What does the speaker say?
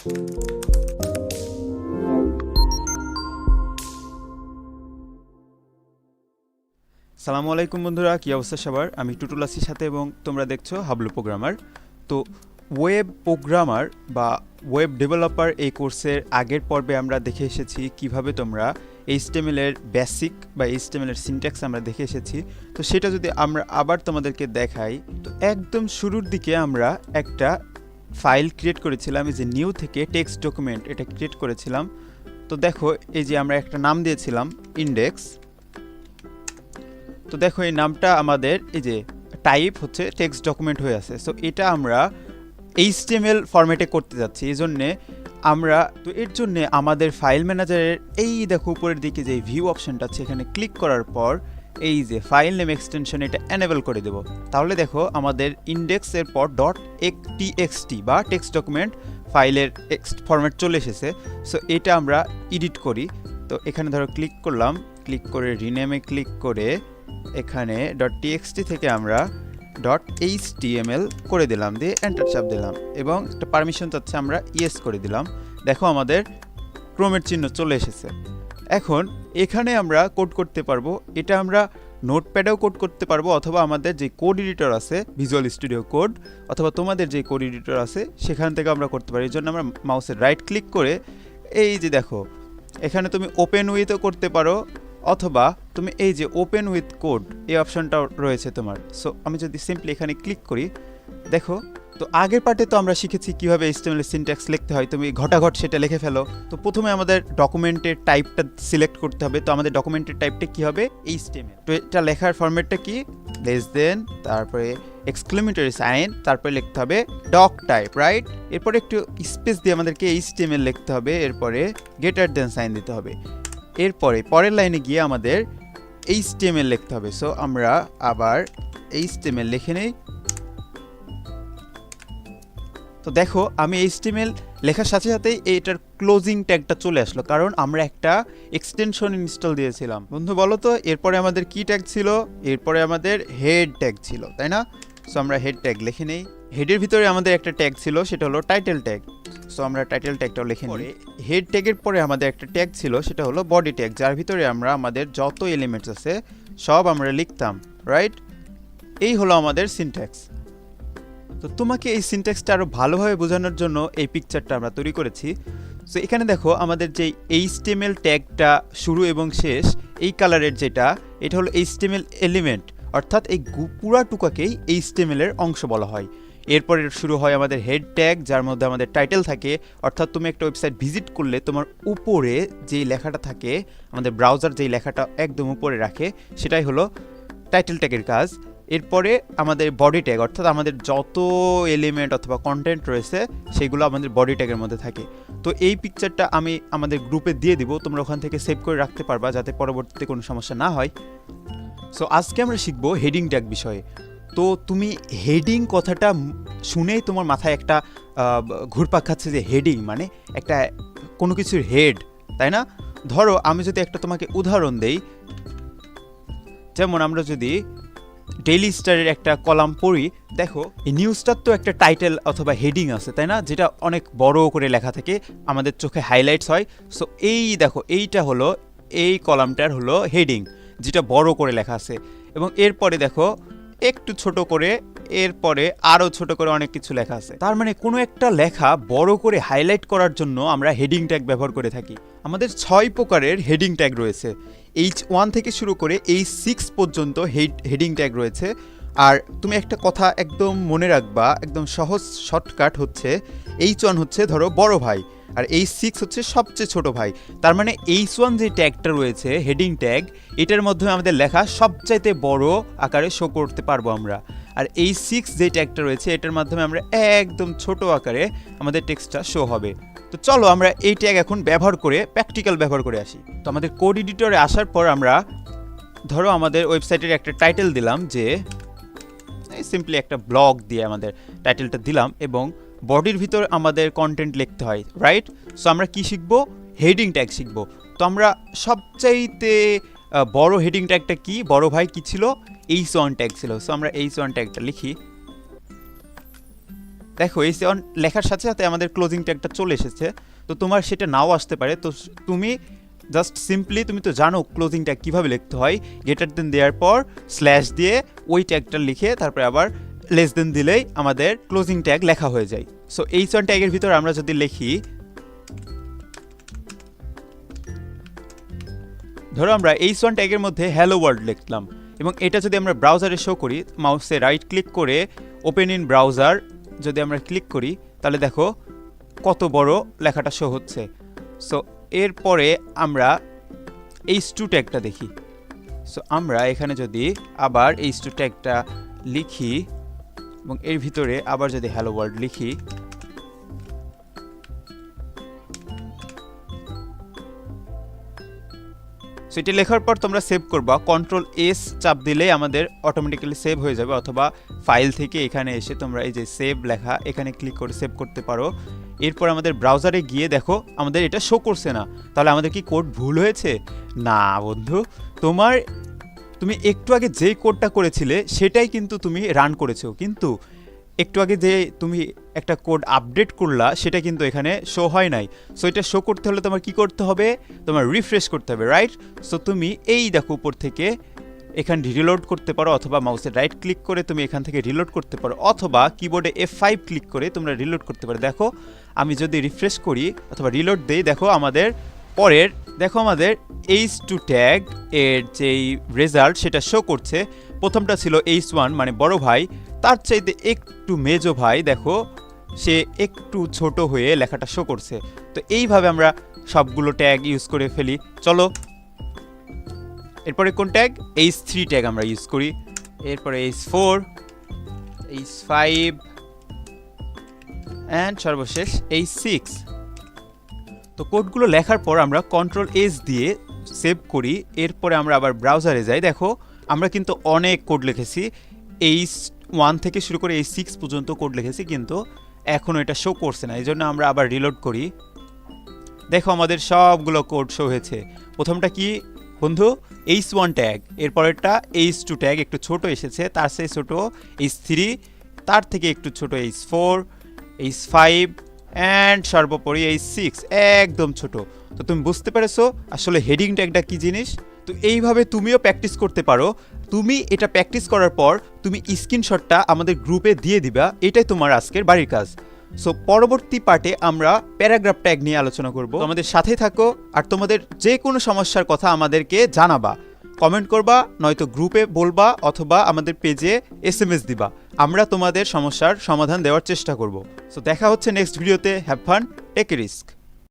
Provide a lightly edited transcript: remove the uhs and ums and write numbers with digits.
সালামু আলাইকুম বন্ধুরা, কি অবস্থা সবার? আমি টুটুল আসির সাথে এবং তোমরা দেখছো হাবলু প্রোগ্রামার। তো ওয়েব প্রোগ্রামার বা ওয়েব ডেভেলপার এই কোর্সের আগের পর্বে আমরা দেখে এসেছি কিভাবে তোমরা HTML এর বেসিক বা HTML এর সিনট্যাক্স আমরা দেখে এসেছি। তো সেটা যদি আমরা আবার তোমাদেরকে দেখাই, তো একদম শুরুর দিকে আমরা একটা ফাইল ক্রিয়েট করেছিলাম, এই যে নিউ থেকে টেক্সট ডকুমেন্ট এটা ক্রিয়েট করেছিলাম। তো দেখো এই যে আমরা একটা নাম দিয়েছিলাম ইন্ডেক্স। তো দেখো এই নামটা আমাদের এই যে টাইপ হচ্ছে টেক্সট ডকুমেন্ট হয়ে আছে। সো এটা আমরা HTML ফরম্যাটে করতে যাচ্ছি, এই জন্যে আমরা তো এর জন্য আমাদের ফাইল ম্যানেজারের এই দেখো উপরের দিকে যে ভিউ অপশনটা আছে এখানে ক্লিক করার পর এই যে ফাইল নেম এক্সটেনশন এটা এনেবল করে দেব। তাহলে দেখো আমাদের ইন্ডেক্সের পর .txt বা টেক্সট ডকুমেন্ট ফাইলের ফরম্যাট চলে এসেছে। সো এটা আমরা এডিট করি। তো এখানে ধরো ক্লিক করলাম, ক্লিক করে রিনেমে ক্লিক করে এখানে .txt থেকে আমরা .html করে দিলাম, দিয়ে এন্টার চাপ দিলাম এবং একটা পারমিশন চাচ্ছে আমরা ইয়েস করে দিলাম। দেখো আমাদের ক্রমের চিহ্ন চলে এসেছে। এখন এখানে আমরা কোড করতে পারবো, এটা আমরা নোটপ্যাডেও কোড করতে পারবো অথবা আমাদের যে কোড এডিটর আছে ভিজুয়াল স্টুডিও কোড অথবা তোমাদের যে কোড এডিটর আছে সেখান থেকে আমরা করতে পারি। এই জন্য আমরা মাউসের রাইট ক্লিক করে এই যে দেখো এখানে তুমি ওপেন উইথও করতে পারো অথবা তুমি এই যে ওপেন উইথ কোড এই অপশনটাও রয়েছে তোমার। সো আমি যদি সিম্পলি এখানে ক্লিক করি, দেখো তো আগের পার্টে তো আমরা শিখেছি কীভাবে HTML এর সিনট্যাক্স লিখতে হয়, তুমি ঘটাঘট সেটা লিখে ফেলো। তো প্রথমে আমাদের ডকুমেন্টের টাইপটা সিলেক্ট করতে হবে। তো আমাদের ডকুমেন্টের টাইপটা কী হবে? HTML। তো এটা লেখার ফরম্যাটটা কি? লেস দেন, তারপরে এক্সক্লেমেটরি সাইন, তারপরে লিখতে হবে ডক টাইপ, রাইট? এরপরে একটু স্পেস দিয়ে আমাদেরকে HTML লিখতে হবে, এরপরে গ্রেটার দেন সাইন দিতে হবে, এরপরে পরের লাইনে গিয়ে আমাদের HTML লিখতে হবে। সো আমরা আবার HTML লিখে নেই। তো দেখো আমি HTML লেখার সাথে সাথেই এটার ক্লোজিং ট্যাগটা চলে আসলো, কারণ আমরা একটা এক্সটেনশন ইনস্টল দিয়েছিলাম। বন্ধু বলো তো এরপরে আমাদের কি ট্যাগ ছিল? এরপরে আমাদের হেড ট্যাগ ছিল, তাই না? সো আমরা হেড ট্যাগ লিখে নেই। হেডের ভিতরে আমাদের একটা ট্যাগ ছিল, সেটা হলো টাইটেল ট্যাগ। সো আমরা টাইটেল ট্যাগটাও লিখে নিই। হেড ট্যাগের পরে আমাদের একটা ট্যাগ ছিল, সেটা হলো বডি ট্যাগ, যার ভিতরে আমরা আমাদের যত এলিমেন্টস আছে সব আমরা লিখতাম, রাইট? এই হলো আমাদের সিনট্যাক্স। তো তোমাকে এই সিনট্যাক্সটা আরও ভালোভাবে বোঝানোর জন্য এই পিকচারটা আমরা তৈরি করেছি। সো এখানে দেখো আমাদের যে HTML ট্যাগটা শুরু এবং শেষ এই কালারের যেটা, এটা হলো HTML এলিমেন্ট, অর্থাৎ এই পুরা টুকাকেই HTML এর অংশ বলা হয়। এরপরে শুরু হয় আমাদের হেড ট্যাগ, যার মধ্যে আমাদের টাইটেল থাকে, অর্থাৎ তুমি একটা ওয়েবসাইট ভিজিট করলে তোমার উপরে যেই লেখাটা থাকে, আমাদের ব্রাউজার যেই লেখাটা একদম উপরে রাখে, সেটাই হলো টাইটেল ট্যাগের কাজ। এরপরে আমাদের বডি ট্যাগ, অর্থাৎ আমাদের যত এলিমেন্ট অথবা কন্টেন্ট রয়েছে সেগুলো আমাদের বডি ট্যাগের মধ্যে থাকে। তো এই পিকচারটা আমি আমাদের গ্রুপে দিয়ে দিব, তোমরা ওখান থেকে সেভ করে রাখতে পারবা যাতে পরবর্তীতে কোনো সমস্যা না হয়। সো আজকে আমরা শিখবো হেডিং ট্যাগ বিষয়ে। তো তুমি হেডিং কথাটা শুনেই তোমার মাথায় একটা ঘুরপাক খাচ্ছে যে হেডিং মানে একটা কোনো কিছুর হেড, তাই না? ধরো আমি যদি একটা তোমাকে উদাহরণ দেই, যেমন আমরা যদি ডেইলি স্টারের একটা কলাম পড়ি, দেখো এই নিউজটার তো একটা টাইটেল অথবা হেডিং আছে, তাই না? যেটা অনেক বড় করে লেখা থাকে, আমাদের চোখে হাইলাইটস হয়। সো এই দেখো এইটা হলো এই কলামটার হলো হেডিং, যেটা বড় করে লেখা আছে। এবং এরপরে দেখো একটু ছোট করে, এরপরে আরও ছোট করে অনেক কিছু লেখা আছে। তার মানে কোনো একটা লেখা বড় করে হাইলাইট করার জন্য আমরা হেডিং ট্যাগ ব্যবহার করে থাকি। আমাদের 6 প্রকারের হেডিং ট্যাগ রয়েছে। H1 থেকে শুরু করে H6 পর্যন্ত হেডিং ট্যাগ রয়েছে। আর তুমি একটা কথা একদম মনে রাখবা, একদম সহজ শর্টকাট হচ্ছে H1 হচ্ছে ধরো বড় ভাই, আর H6 হচ্ছে সবচেয়ে ছোট ভাই। তার মানে H1 যে ট্যাগটা রয়েছে হেডিং ট্যাগ, এটার মাধ্যমে আমাদের লেখা সবচাইতে বড় আকারে শো করতে পারবো আমরা। আর H6 যে ট্যাগটা রয়েছে এটার মাধ্যমে আমরা একদম ছোট আকারে আমাদের টেক্সটটা শো হবে। তো চলো আমরা এই ট্যাগ এখন ব্যবহার করে প্র্যাকটিক্যাল ব্যবহার করে আসি। তো আমাদের কোড এডিটরে আসার পর আমরা ধরো আমাদের ওয়েবসাইটের একটা টাইটেল দিলাম, যে সিম্পলি একটা ব্লগ দিয়ে আমাদের টাইটেলটা দিলাম এবং বডির ভিতর আমাদের কন্টেন্ট লিখতে হয়, রাইট? সো আমরা কি শিখবো? হেডিং ট্যাগ শিখবো। তো আমরা সবচাইতে বড় হেডিং ট্যাগটা কি, বড় ভাই কি ছিল? H1 ট্যাগ ছিল। সো আমরা H1 ট্যাগটা লিখি। দেখো h1 লেখার সাথে সাথে আমাদের ক্লোজিং ট্যাগটা চলে এসেছে। তো তোমার সেটা নাও আসতে পারে, তো তুমি জাস্ট সিম্পলি, তুমি তো জানো ক্লোজিং ট্যাগ কীভাবে লিখতে হয়, গ্রেটার দেন দেওয়ার পর স্ল্যাশ দিয়ে ওই ট্যাগটা লিখে তারপরে আবার লেস দেন দিলেই আমাদের ক্লোজিং ট্যাগ লেখা হয়ে যায়। সো h1 ট্যাগের ভিতর আমরা যদি লিখি, ধরো আমরা h1 ট্যাগের মধ্যে হ্যালো ওয়ার্ল্ড লিখলাম, এবং এটা যদি আমরা ব্রাউজারে শো করি, মাউসে রাইট ক্লিক করে ওপেন ইন ব্রাউজার যদি আমরা ক্লিক করি, তাহলে দেখো কত বড় লেখাটা শো হচ্ছে। সো এরপরে আমরা h2 ট্যাগটা দেখি। সো আমরা এখানে যদি আবার h2 ট্যাগটা লিখি এবং এর ভিতরে আবার যদি হ্যালো ওয়ার্ল্ড লিখি, সো এটা লেখার পর তোমরা সেভ করবা, Ctrl+S চাপ দিলেই আমাদের অটোমেটিক্যালি সেভ হয়ে যাবে, অথবা ফাইল থেকে এখানে এসে তোমরা এই যে সেভ লেখা এখানে ক্লিক করে সেভ করতে পারো। এরপর আমাদের ব্রাউজারে গিয়ে দেখো আমাদের এটা শো করছে না, তাহলে আমাদের কি কোড ভুল হয়েছে? না বন্ধু, তুমি একটু আগে যেই কোডটা করেছিলে সেটাই কিন্তু তুমি রান করেছো, কিন্তু একটু আগে যে তুমি একটা কোড আপডেট করলা সেটা কিন্তু এখানে শো হয় নাই। সো এটা শো করতে হলে তোমার কি করতে হবে? তোমার রিফ্রেশ করতে হবে, রাইট? সো তুমি এই দেখো উপর থেকে এখান রিলোড করতে পারো, অথবা মাউসে রাইট ক্লিক করে তুমি এখান থেকে রিলোড করতে পারো, অথবা কিবোর্ডে F5 ক্লিক করে তোমরা রিলোড করতে পারো। দেখো আমি যদি রিফ্রেশ করি অথবা রিলোড দেই, দেখো আমাদের আমাদের h2 ট্যাগ এর যেই রেজাল্ট সেটা শো করছে। প্রথমটা ছিল h1 মানে বড় ভাই, তার চাইতে একটু মেজো ভাই, দেখো সে একটু ছোট হয়ে লেখাটা শো করছে। তো এইভাবে আমরা সবগুলো ট্যাগ ইউজ করে ফেলি। চলো এরপরে কোন ট্যাগ? h3 ট্যাগ আমরা ইউজ করি, এরপরে h4, h5 অ্যান্ড সর্বশেষ h6। তো কোডগুলো লেখার পর আমরা Ctrl+S দিয়ে সেভ করি। এরপরে আমরা আবার ব্রাউজারে যাই। দেখো আমরা কিন্তু অনেক কোড লিখেছি, h1 থেকে শুরু করে h6 পর্যন্ত কোড লিখেছি, কিন্তু এখনও এটা শো করছে না। এই জন্য আমরা আবার রিলোড করি। দেখো আমাদের সবগুলো কোড শো হয়েছে। প্রথমটা কি বন্ধু? h1 ট্যাগ, এরপরেরটা h2 ট্যাগ একটু ছোট এসেছে, তার চেয়ে ছোট h3, তার থেকে একটু ছোট h4, h5 অ্যান্ড সর্বোপরি h6 একদম ছোট। তো তুমি বুঝতে পেরেছো আসলে হেডিং ট্যাগটা কি জিনিস। তো এইভাবে তুমিও প্র্যাকটিস করতে পারো। তুমি এটা প্র্যাকটিস করার পর তুমি স্ক্রিনশটটা আমাদের গ্রুপে দিয়ে দিবা, এটাই তোমার আজকের বাড়ির কাজ। সো পরবর্তী পার্টে আমরা প্যারাগ্রাফ ট্যাগ নিয়ে আলোচনা করব। আমাদের সাথে থাকো, আর তোমাদের যে কোনো সমস্যার কথা আমাদেরকে জানাবা, কমেন্ট করবা, নয়তো গ্রুপে বলবা, অথবা আমাদের পেজে SMS দিবা। আমরা তোমাদের সমস্যার সমাধান দেওয়ার চেষ্টা করব। সো দেখা হচ্ছে নেক্সট ভিডিওতে। Have fun, take a risk.